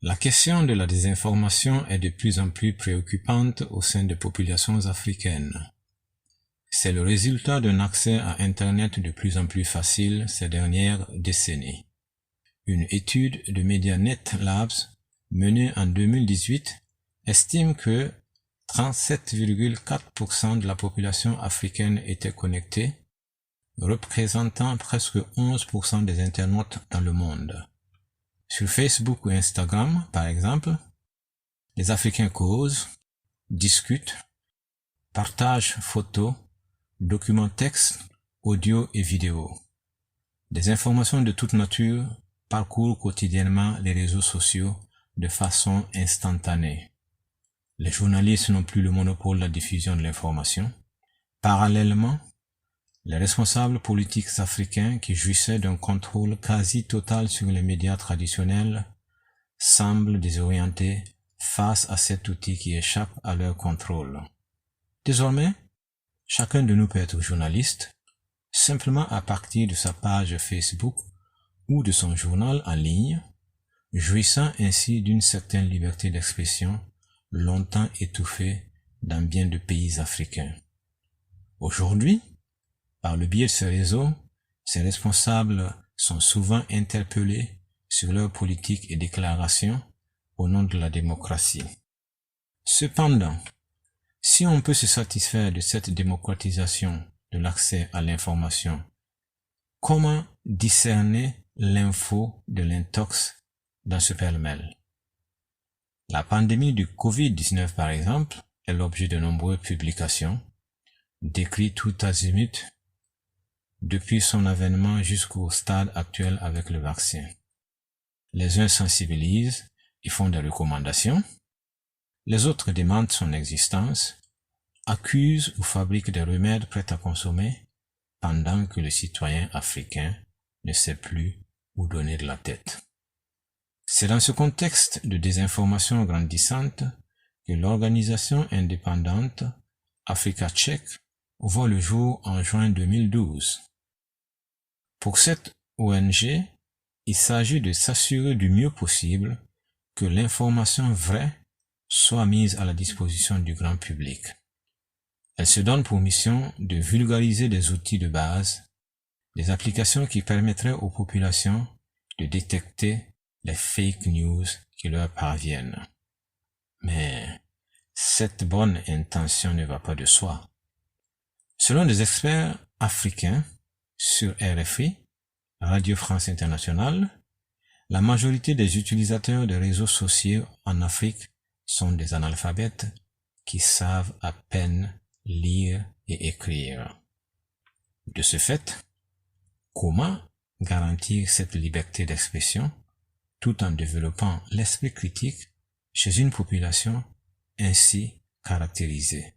La question de la désinformation est de plus en plus préoccupante au sein des populations africaines. C'est le résultat d'un accès à Internet de plus en plus facile ces dernières décennies. Une étude de Medianet Labs menée en 2018 estime que 37,4% de la population africaine était connectée, représentant presque 11% des internautes dans le monde. Sur Facebook ou Instagram, par exemple, les Africains causent, discutent, partagent photos, documents textes, audio et vidéos. Des informations de toute nature parcourent quotidiennement les réseaux sociaux de façon instantanée. Les journalistes n'ont plus le monopole de la diffusion de l'information. Parallèlement, les responsables politiques africains qui jouissaient d'un contrôle quasi total sur les médias traditionnels semblent désorientés face à cet outil qui échappe à leur contrôle. Désormais, chacun de nous peut être journaliste, simplement à partir de sa page Facebook ou de son journal en ligne, jouissant ainsi d'une certaine liberté d'expression longtemps étouffée dans bien de pays africains. Aujourd'hui, par le biais de ces réseaux, ces responsables sont souvent interpellés sur leurs politiques et déclarations au nom de la démocratie. Cependant, si on peut se satisfaire de cette démocratisation de l'accès à l'information, comment discerner l'info de l'intox dans ce pêle-mêle? La pandémie du Covid-19, par exemple, est l'objet de nombreuses publications, décrites tout azimut, depuis son avènement jusqu'au stade actuel avec le vaccin. Les uns sensibilisent et font des recommandations, les autres démentent son existence, accusent ou fabriquent des remèdes prêts à consommer, pendant que le citoyen africain ne sait plus où donner de la tête. C'est dans ce contexte de désinformation grandissante que l'organisation indépendante Africa Check voit le jour en juin 2012. Pour cette ONG, il s'agit de s'assurer du mieux possible que l'information vraie soit mise à la disposition du grand public. Elle se donne pour mission de vulgariser des outils de base, des applications qui permettraient aux populations de détecter les fake news qui leur parviennent. Mais cette bonne intention ne va pas de soi. Selon des experts africains sur RFI, Radio France Internationale, la majorité des utilisateurs des réseaux sociaux en Afrique sont des analphabètes qui savent à peine lire et écrire. De ce fait, comment garantir cette liberté d'expression tout en développant l'esprit critique chez une population ainsi caractérisée?